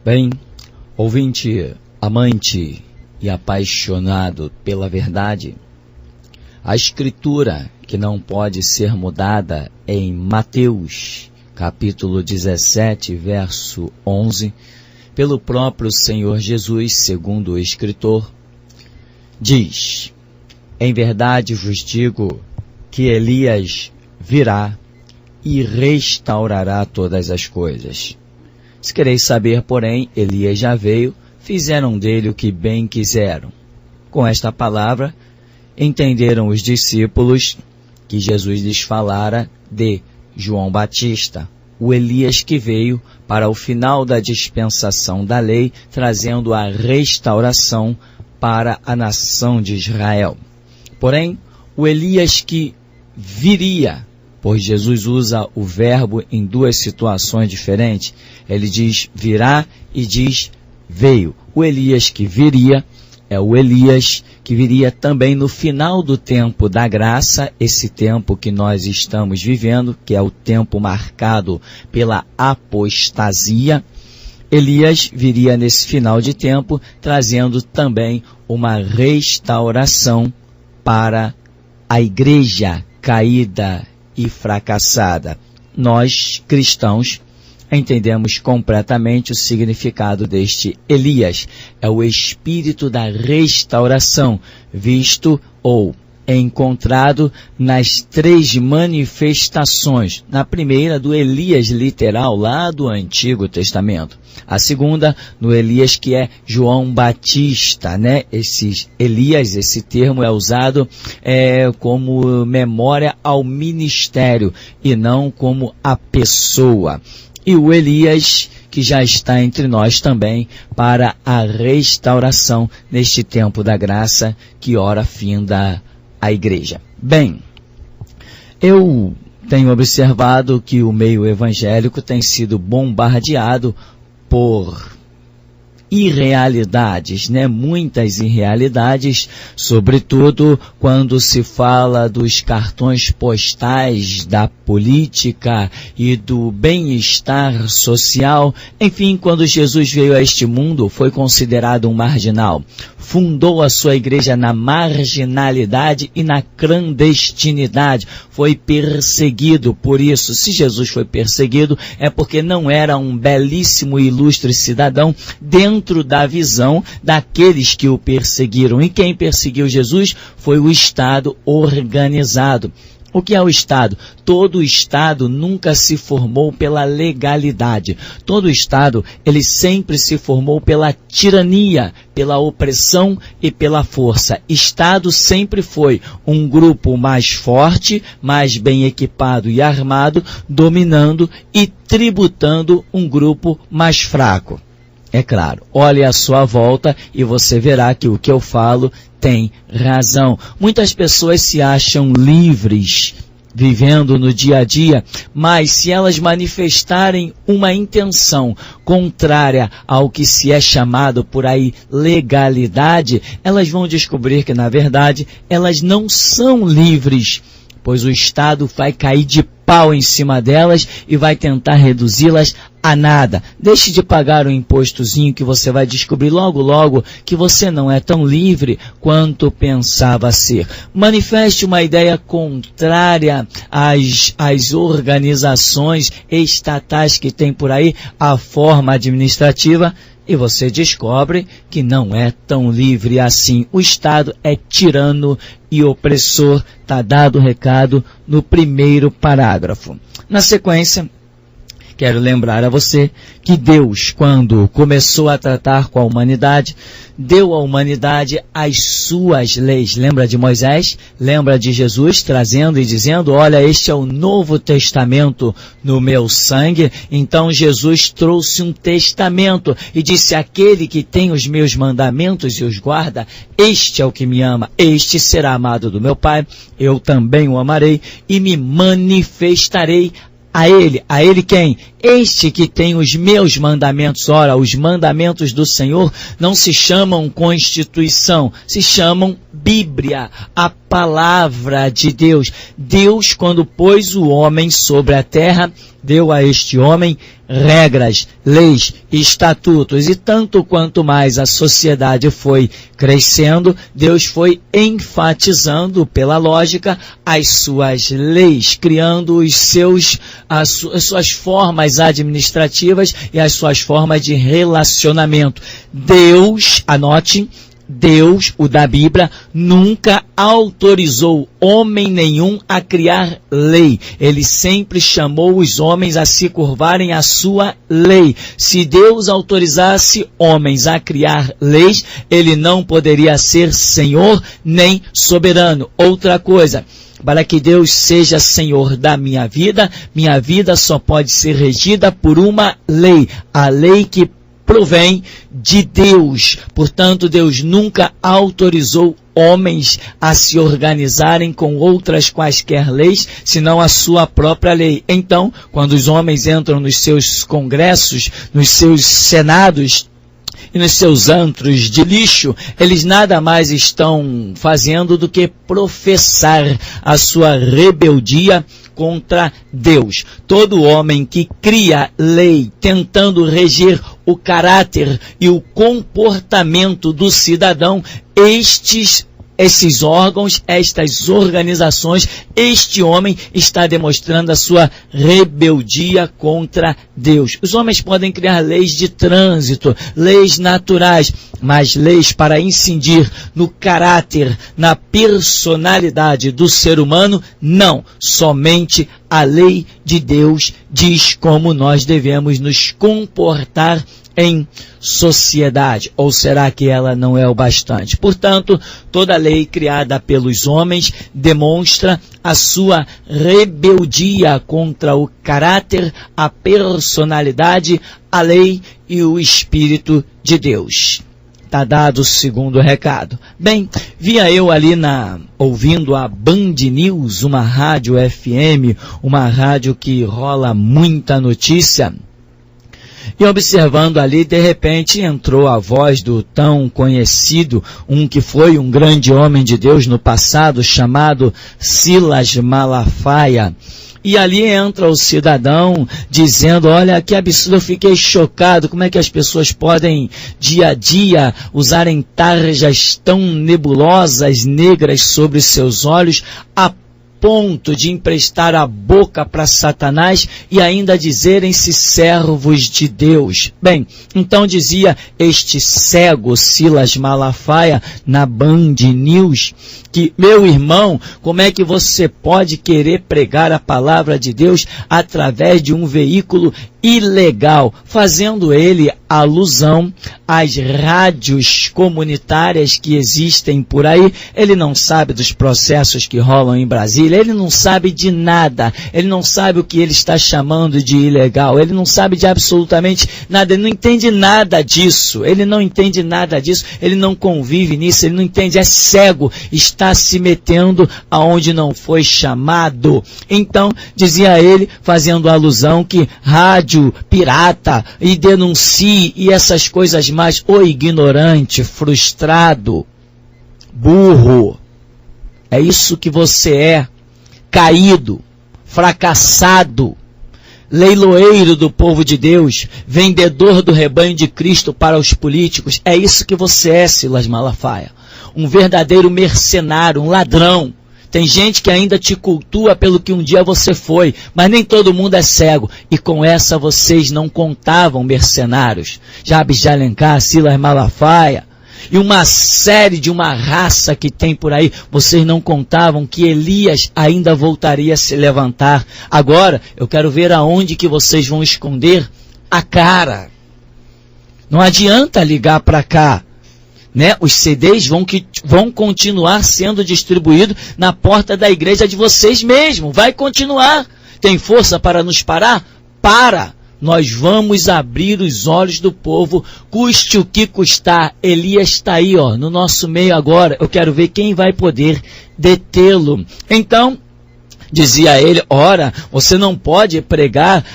Bem, ouvinte, amante e apaixonado pela verdade, a escritura que não pode ser mudada é em Mateus, capítulo 17, verso 11, pelo próprio Senhor Jesus, segundo o escritor, diz: em verdade vos digo que Elias virá e restaurará todas as coisas. Se quereis saber, porém, Elias já veio, fizeram dele o que bem quiseram. Com esta palavra, entenderam os discípulos que Jesus lhes falara de João Batista, o Elias que veio para o final da dispensação da lei, trazendo a restauração para a nação de Israel. Porém, o Elias que viria, pois Jesus usa o verbo em duas situações diferentes. Ele diz virá e diz veio. O Elias que viria é o Elias que viria também no final do tempo da graça, esse tempo que nós estamos vivendo, que é o tempo marcado pela apostasia. Elias viria nesse final de tempo, trazendo também uma restauração para a igreja caída e fracassada. Nós, cristãos, entendemos completamente o significado deste Elias. É o espírito da restauração, visto ou encontrado nas três manifestações. Na primeira, do Elias literal, lá do Antigo Testamento. A segunda, no Elias que é João Batista, né? Esse termo é usado como memória ao ministério e não como a pessoa. E o Elias que já está entre nós também para a restauração neste tempo da graça que ora finda a igreja. Bem, eu tenho observado que o meio evangélico tem sido bombardeado por irrealidades, né? Muitas irrealidades, sobretudo quando se fala dos cartões postais da política e do bem-estar social. Enfim, quando Jesus veio a este mundo, foi considerado um marginal. Fundou a sua igreja na marginalidade e na clandestinidade. Foi perseguido por isso. Se Jesus foi perseguido, é porque não era um belíssimo e ilustre cidadão dentro da visão daqueles que o perseguiram. E quem perseguiu Jesus foi o Estado organizado. O que é o Estado? Todo o Estado nunca se formou pela legalidade. Todo o Estado, ele sempre se formou pela tirania, pela opressão e pela força. Estado sempre foi um grupo mais forte, mais bem equipado e armado, dominando e tributando um grupo mais fraco. É claro, olhe à sua volta e você verá que o que eu falo tem razão. Muitas pessoas se acham livres vivendo no dia a dia, mas se elas manifestarem uma intenção contrária ao que se é chamado por aí legalidade, elas vão descobrir que, na verdade, elas não são livres, pois o Estado vai cair de pau em cima delas e vai tentar reduzi-las a nada. Deixe de pagar o impostozinho que você vai descobrir logo logo que você não é tão livre quanto pensava ser. Manifeste uma ideia contrária às organizações estatais que tem por aí, a forma administrativa, e você descobre que não é tão livre assim. O Estado é tirano e opressor. Está dado o recado no primeiro parágrafo. Na sequência, quero lembrar a você que Deus, quando começou a tratar com a humanidade, deu à humanidade as suas leis. Lembra de Moisés? Lembra de Jesus trazendo e dizendo: olha, este é o Novo Testamento no meu sangue. Então Jesus trouxe um testamento e disse: aquele que tem os meus mandamentos e os guarda, este é o que me ama, este será amado do meu Pai, eu também o amarei e me manifestarei a ele quem? Este que tem os meus mandamentos. Ora, os mandamentos do Senhor não se chamam Constituição, se chamam Bíblia, a palavra de Deus. Deus, quando pôs o homem sobre a terra, deu a este homem regras, leis e estatutos. E tanto quanto mais a sociedade foi crescendo, Deus foi enfatizando, pela lógica, as suas leis, criando as suas formas administrativas e as suas formas de relacionamento. Deus, anote, Deus, o da Bíblia, nunca autorizou homem nenhum a criar lei. Ele sempre chamou os homens a se curvarem à sua lei. Se Deus autorizasse homens a criar leis, ele não poderia ser Senhor nem soberano. Outra coisa, para que Deus seja Senhor da minha vida só pode ser regida por uma lei, a lei que provém de Deus. Portanto, Deus nunca autorizou homens a se organizarem com outras quaisquer leis, senão a sua própria lei. Então, quando os homens entram nos seus congressos, nos seus senados e nos seus antros de lixo, eles nada mais estão fazendo do que professar a sua rebeldia contra Deus. Todo homem que cria lei tentando reger o caráter e o comportamento do cidadão, esses órgãos, estas organizações, este homem está demonstrando a sua rebeldia contra Deus. Os homens podem criar leis de trânsito, leis naturais, mas leis para incidir no caráter, na personalidade do ser humano, não. Somente a lei de Deus diz como nós devemos nos comportar em sociedade, ou será que ela não é o bastante? Portanto, toda lei criada pelos homens demonstra a sua rebeldia contra o caráter, a personalidade, a lei e o Espírito de Deus. Está dado o segundo recado. Bem, via eu ali ouvindo a Band News, uma rádio FM, uma rádio que rola muita notícia, e observando ali, de repente, entrou a voz do tão conhecido, que foi um grande homem de Deus no passado, chamado Silas Malafaia. E ali entra o cidadão dizendo, olha que absurdo, eu fiquei chocado, como é que as pessoas podem dia a dia usarem tarjas tão nebulosas, negras sobre seus olhos, a ponto de emprestar a boca para Satanás e ainda dizerem-se servos de Deus. Bem, então dizia este cego Silas Malafaia na Band News que, meu irmão, como é que você pode querer pregar a palavra de Deus através de um veículo ilegal, fazendo ele alusão às rádios comunitárias que existem por aí? Ele não sabe dos processos que rolam em Brasília, ele não sabe de nada, ele não sabe o que ele está chamando de ilegal, ele não sabe de absolutamente nada, ele não entende nada disso, ele não convive nisso, ele não entende, é cego, está se metendo aonde não foi chamado. Então, dizia ele, fazendo alusão que rádio pirata e denuncie e essas coisas mais, o ignorante, frustrado, burro, é isso que você é, caído, fracassado, leiloeiro do povo de Deus, vendedor do rebanho de Cristo para os políticos, é isso que você é, Silas Malafaia, um verdadeiro mercenário, um ladrão. Tem gente que ainda te cultua pelo que um dia você foi, mas nem todo mundo é cego. E com essa vocês não contavam, mercenários. Jabes de Alencar, Silas Malafaia, e uma série de uma raça que tem por aí, vocês não contavam que Elias ainda voltaria a se levantar. Agora, eu quero ver aonde que vocês vão esconder a cara. Não adianta ligar para cá. Né? Os CDs vão continuar sendo distribuídos na porta da igreja de vocês mesmos. Vai continuar. Tem força para nos parar? Para! Nós vamos abrir os olhos do povo, custe o que custar. Elias está aí, ó, no nosso meio agora. Eu quero ver quem vai poder detê-lo. Então, dizia ele, ora, você não pode pregar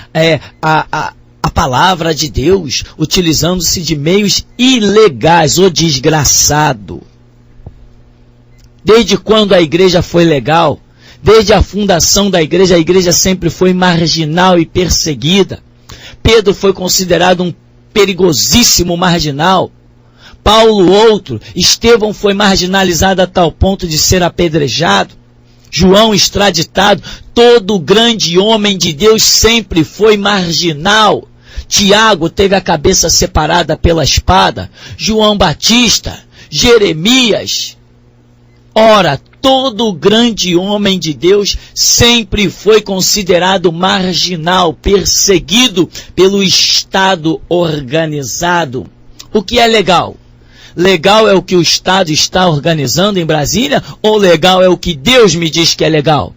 a palavra de Deus, utilizando-se de meios ilegais, o desgraçado. Desde quando a igreja foi legal? Desde a fundação da igreja, a igreja sempre foi marginal e perseguida. Pedro foi considerado um perigosíssimo marginal. Paulo outro. Estevão foi marginalizado a tal ponto de ser apedrejado. João extraditado. Todo grande homem de Deus sempre foi marginal. Tiago teve a cabeça separada pela espada. João Batista, Jeremias. Ora, todo grande homem de Deus sempre foi considerado marginal, perseguido pelo Estado organizado. O que é legal? Legal é o que o Estado está organizando em Brasília, ou legal é o que Deus me diz que é legal?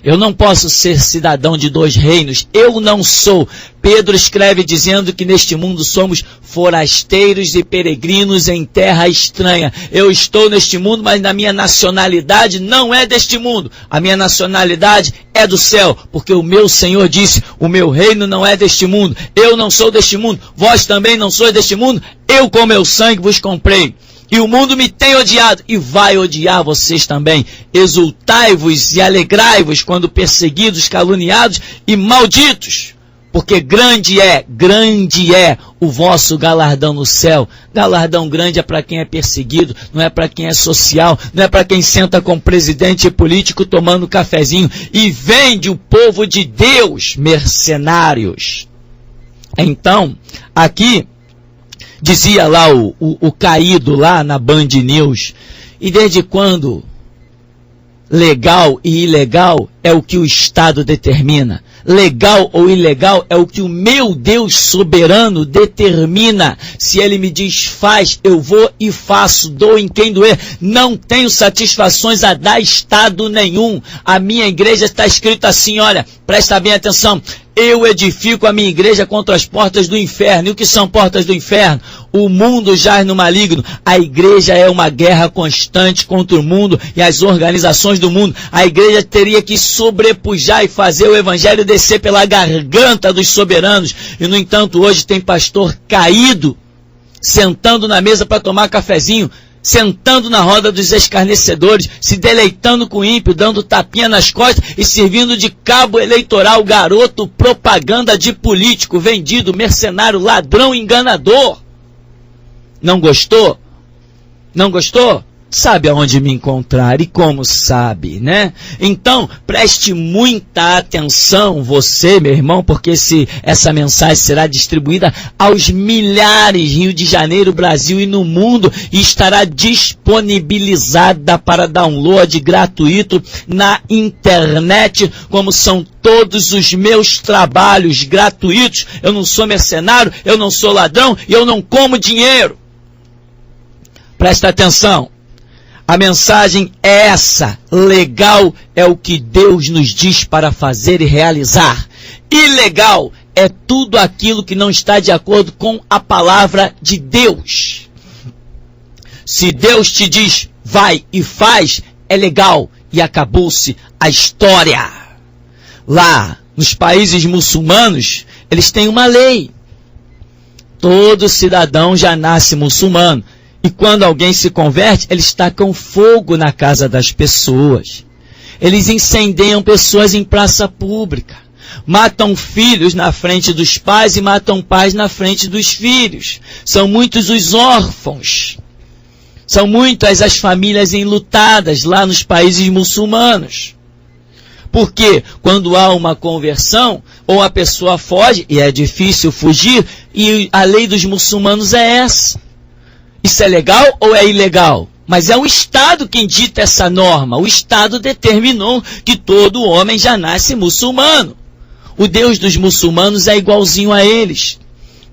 Eu não posso ser cidadão de dois reinos, eu não sou. Pedro escreve dizendo que neste mundo somos forasteiros e peregrinos em terra estranha. Eu estou neste mundo, mas na minha nacionalidade não é deste mundo. A minha nacionalidade é do céu, porque o meu Senhor disse, o meu reino não é deste mundo. Eu não sou deste mundo, vós também não sois deste mundo. Eu com meu sangue vos comprei. E o mundo me tem odiado, e vai odiar vocês também. Exultai-vos e alegrai-vos quando perseguidos, caluniados e malditos. Porque grande é o vosso galardão no céu. Galardão grande é para quem é perseguido, não é para quem é social, não é para quem senta com presidente e político tomando cafezinho e vende o povo de Deus, mercenários. Então, aqui, dizia lá o caído lá na Band News, e desde quando legal e ilegal é o que o Estado determina? Legal ou ilegal é o que o meu Deus soberano determina. Se ele me diz faz, eu vou e faço, dou em quem doer. Não tenho satisfações a dar Estado nenhum. A minha igreja está escrito assim, olha, presta bem atenção. Eu edifico a minha igreja contra as portas do inferno. E o que são portas do inferno? O mundo jaz no maligno. A igreja é uma guerra constante contra o mundo e as organizações do mundo. A igreja teria que sobrepujar e fazer o evangelho descer pela garganta dos soberanos. E, no entanto, hoje tem pastor caído, sentando na mesa para tomar cafezinho, sentando na roda dos escarnecedores, se deleitando com o ímpio, dando tapinha nas costas e servindo de cabo eleitoral, garoto, propaganda de político, vendido, mercenário, ladrão, enganador. Não gostou? Não gostou? Sabe aonde me encontrar e como sabe, né? Então, preste muita atenção, você, meu irmão, porque essa mensagem será distribuída aos milhares, Rio de Janeiro, Brasil e no mundo, e estará disponibilizada para download gratuito na internet, como são todos os meus trabalhos gratuitos. Eu não sou mercenário, eu não sou ladrão e eu não como dinheiro. Presta atenção. A mensagem é essa. Legal é o que Deus nos diz para fazer e realizar. Ilegal é tudo aquilo que não está de acordo com a palavra de Deus. Se Deus te diz, vai e faz, é legal. E acabou-se a história. Lá, nos países muçulmanos, eles têm uma lei. Todo cidadão já nasce muçulmano. E quando alguém se converte, eles tacam fogo na casa das pessoas. Eles incendiam pessoas em praça pública. Matam filhos na frente dos pais e matam pais na frente dos filhos. São muitos os órfãos. São muitas as famílias enlutadas lá nos países muçulmanos. Porque quando há uma conversão, ou a pessoa foge, e é difícil fugir, e a lei dos muçulmanos é essa. Isso é legal ou é ilegal? Mas é o Estado quem dita essa norma. O Estado determinou que todo homem já nasce muçulmano. O Deus dos muçulmanos é igualzinho a eles.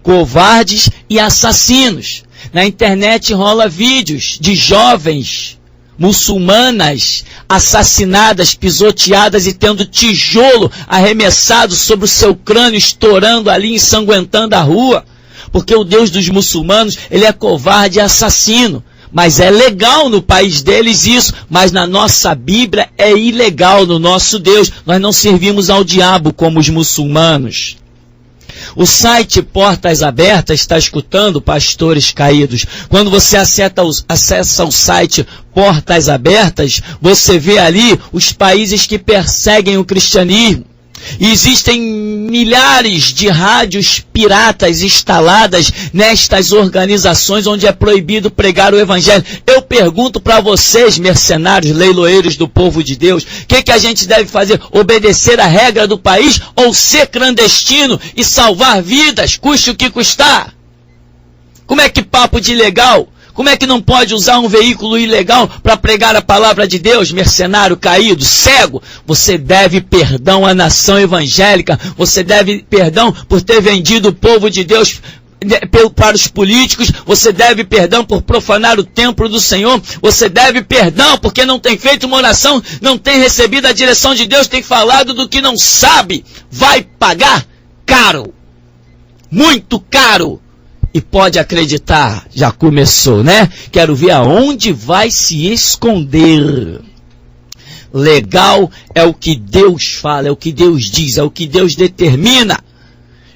Covardes e assassinos. Na internet rola vídeos de jovens muçulmanas assassinadas, pisoteadas e tendo tijolo arremessado sobre o seu crânio, estourando ali, ensanguentando a rua. Porque o Deus dos muçulmanos, ele é covarde e assassino. Mas é legal no país deles isso, mas na nossa Bíblia é ilegal no nosso Deus. Nós não servimos ao diabo como os muçulmanos. O site Portas Abertas está escutando, pastores caídos. Quando você acessa o site Portas Abertas, você vê ali os países que perseguem o cristianismo. E existem milhares de rádios piratas instaladas nestas organizações onde é proibido pregar o evangelho. Eu pergunto para vocês, mercenários, leiloeiros do povo de Deus, o que a gente deve fazer? Obedecer a regra do país ou ser clandestino e salvar vidas, custe o que custar? Como é que papo de ilegal? Como é que não pode usar um veículo ilegal para pregar a palavra de Deus? Mercenário caído, cego, você deve perdão à nação evangélica, você deve perdão por ter vendido o povo de Deus para os políticos, você deve perdão por profanar o templo do Senhor, você deve perdão porque não tem feito uma oração, não tem recebido a direção de Deus, tem falado do que não sabe, vai pagar caro, muito caro. E pode acreditar, já começou, né? Quero ver aonde vai se esconder. Legal é o que Deus fala, é o que Deus diz, é o que Deus determina.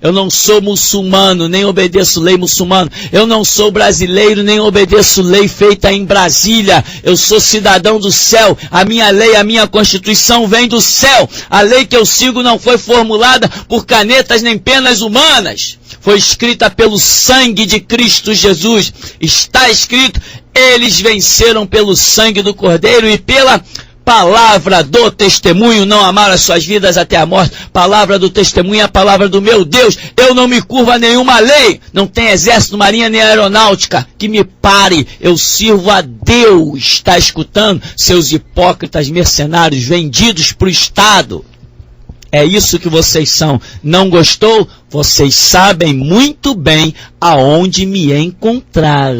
Eu não sou muçulmano, nem obedeço lei muçulmana. Eu não sou brasileiro, nem obedeço lei feita em Brasília. Eu sou cidadão do céu. A minha lei, a minha Constituição vem do céu. A lei que eu sigo não foi formulada por canetas nem penas humanas. Foi escrita pelo sangue de Cristo Jesus. Está escrito, eles venceram pelo sangue do Cordeiro e pela palavra do testemunho, não amaram as suas vidas até a morte. Palavra do testemunho é a palavra do meu Deus. Eu não me curvo a nenhuma lei. Não tem exército, marinha nem aeronáutica que me pare. Eu sirvo a Deus. Está escutando? Seus hipócritas mercenários vendidos para o Estado. É isso que vocês são. Não gostou? Vocês sabem muito bem aonde me encontrar.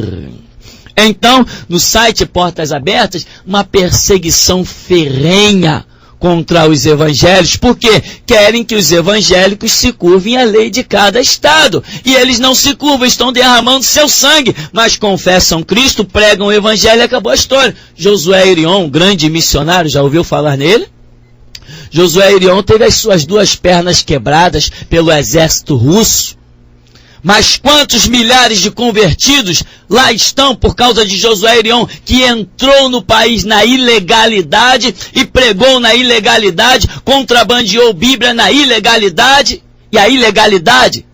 Então, no site Portas Abertas, uma perseguição ferrenha contra os evangélicos, porque querem que os evangélicos se curvem à lei de cada estado. E eles não se curvam, estão derramando seu sangue, mas confessam Cristo, pregam o evangelho e acabou a história. Josué Irion, grande missionário, já ouviu falar nele? Josué Irion teve as suas duas pernas quebradas pelo exército russo. Mas quantos milhares de convertidos lá estão por causa de Josué Irion, que entrou no país na ilegalidade e pregou na ilegalidade, contrabandeou Bíblia na ilegalidade, e a ilegalidade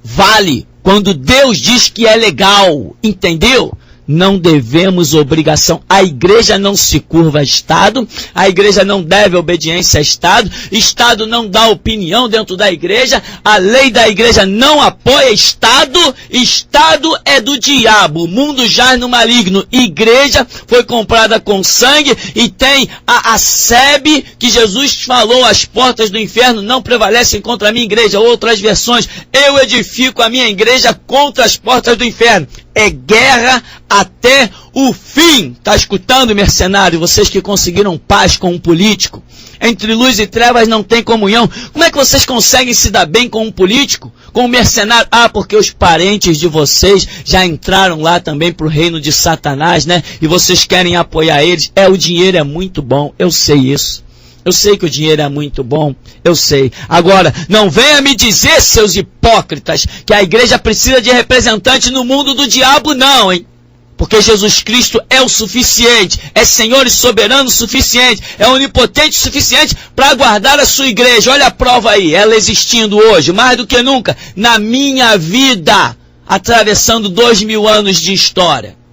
vale quando Deus diz que é legal, entendeu? Não devemos obrigação. A igreja não se curva a Estado, a igreja não deve obediência a Estado, Estado não dá opinião dentro da igreja, a lei da igreja não apoia Estado, Estado é do diabo, o mundo jaz no maligno, igreja foi comprada com sangue e tem a SEB, que Jesus falou, as portas do inferno não prevalecem contra a minha igreja. Outras versões, eu edifico a minha igreja contra as portas do inferno. É guerra até o fim. Tá escutando, mercenário? Vocês que conseguiram paz com um político. Entre luz e trevas não tem comunhão. Como é que vocês conseguem se dar bem com um político? Com um mercenário? Ah, porque os parentes de vocês já entraram lá também pro reino de Satanás, né? E vocês querem apoiar eles. O dinheiro é muito bom. Eu sei isso. Eu sei que o dinheiro é muito bom, eu sei. Agora, não venha me dizer, seus hipócritas, que a igreja precisa de representante no mundo do diabo, não, hein? Porque Jesus Cristo é o suficiente, é Senhor e soberano o suficiente, é onipotente o suficiente para guardar a sua igreja. Olha a prova aí, ela existindo hoje, mais do que nunca, na minha vida, atravessando 2000 anos de história.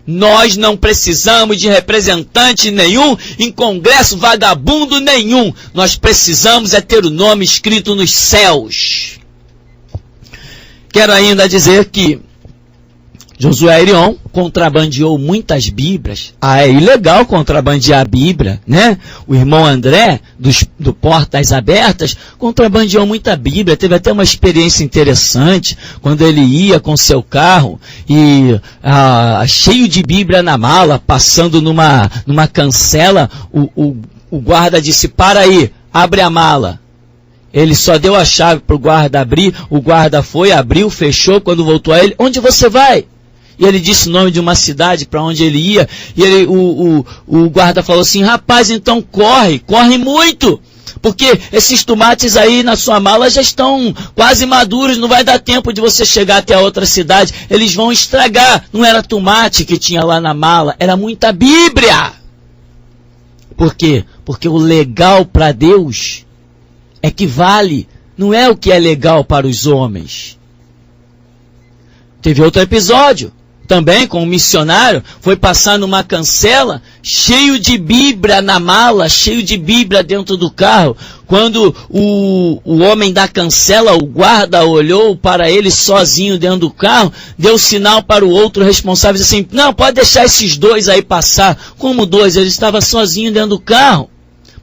Nós não precisamos de representante nenhum, em congresso vagabundo nenhum. Nós precisamos é ter o nome escrito nos céus. Quero ainda dizer que Josué Irion contrabandeou muitas Bíblias. É ilegal contrabandear a Bíblia, né? O irmão André, do Portas Abertas, contrabandeou muita Bíblia. Teve até uma experiência interessante, quando ele ia com seu carro e cheio de Bíblia na mala, passando numa cancela, o guarda disse, para aí, abre a mala. Ele só deu a chave para o guarda abrir, o guarda foi, abriu, fechou, quando voltou a ele, onde você vai? E ele disse o nome de uma cidade para onde ele ia, e o guarda falou assim, rapaz, então corre muito, porque esses tomates aí na sua mala já estão quase maduros, não vai dar tempo de você chegar até a outra cidade, eles vão estragar. Não era tomate que tinha lá na mala, era muita Bíblia. Por quê? Porque o legal para Deus é que vale, não é o que é legal para os homens. Teve outro episódio, também com um missionário, foi passar numa cancela, cheio de Bíblia na mala, cheio de Bíblia dentro do carro. Quando o homem da cancela, o guarda, olhou para ele sozinho dentro do carro, deu sinal para o outro responsável, disse assim, não, pode deixar esses dois aí passar. Como dois? Ele estava sozinho dentro do carro.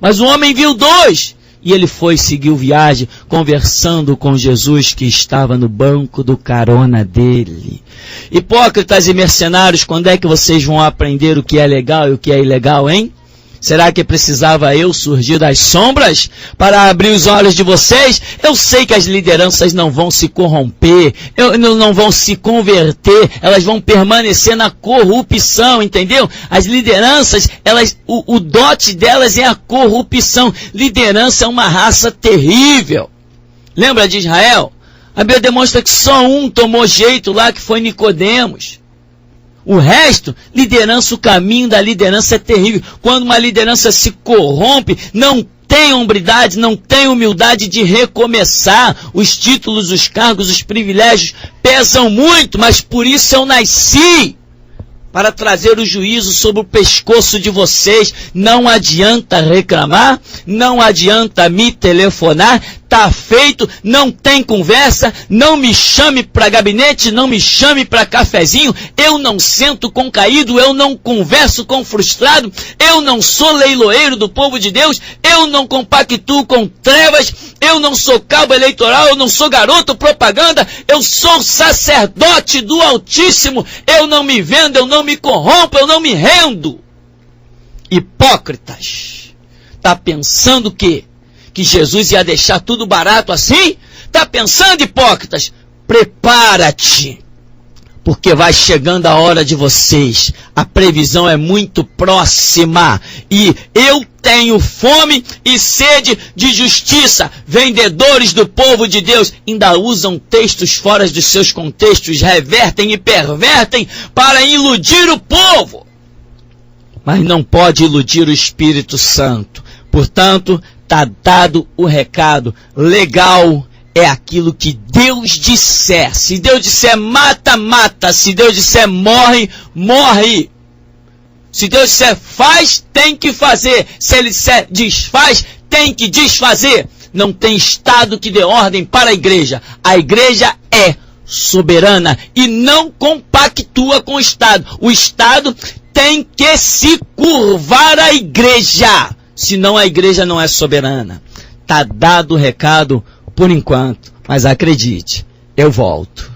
Mas o homem viu dois. E ele foi, seguiu viagem, conversando com Jesus que estava no banco do carona dele. Hipócritas e mercenários, quando é que vocês vão aprender o que é legal e o que é ilegal, hein? Será que precisava eu surgir das sombras para abrir os olhos de vocês? Eu sei que as lideranças não vão se corromper, não vão se converter, elas vão permanecer na corrupção, entendeu? As lideranças, o dote delas é a corrupção. Liderança é uma raça terrível. Lembra de Israel? A Bíblia demonstra que só um tomou jeito lá, que foi Nicodemos. O resto, liderança, o caminho da liderança é terrível. Quando uma liderança se corrompe, não tem hombridade, não tem humildade de recomeçar. Os títulos, os cargos, os privilégios pesam muito, mas por isso eu nasci. Para trazer o juízo sobre o pescoço de vocês. Não adianta reclamar, não adianta me telefonar, tá feito, não tem conversa, não me chame para gabinete, não me chame para cafezinho, eu não sento com caído, eu não converso com frustrado, eu não sou leiloeiro do povo de Deus, eu não compactuo com trevas, eu não sou cabo eleitoral, eu não sou garoto propaganda, eu sou sacerdote do Altíssimo, eu não me vendo, eu não me corrompo, eu não me rendo. Hipócritas, tá pensando que Jesus ia deixar tudo barato assim? Tá pensando, hipócritas? Prepara-te, porque vai chegando a hora de vocês. A previsão é muito próxima. E eu tenho fome e sede de justiça. Vendedores do povo de Deus ainda usam textos fora dos seus contextos, revertem e pervertem para iludir o povo. Mas não pode iludir o Espírito Santo. Portanto, está dado o recado. Legal é aquilo que Deus disser. Se Deus disser mata, mata. Se Deus disser morre, morre. Se Deus disser faz, tem que fazer. Se Ele disser desfaz, tem que desfazer. Não tem Estado que dê ordem para a igreja. A igreja é soberana e não compactua com o Estado. O Estado tem que se curvar à igreja. Senão a igreja não é soberana. Tá dado o recado por enquanto, mas acredite, eu volto.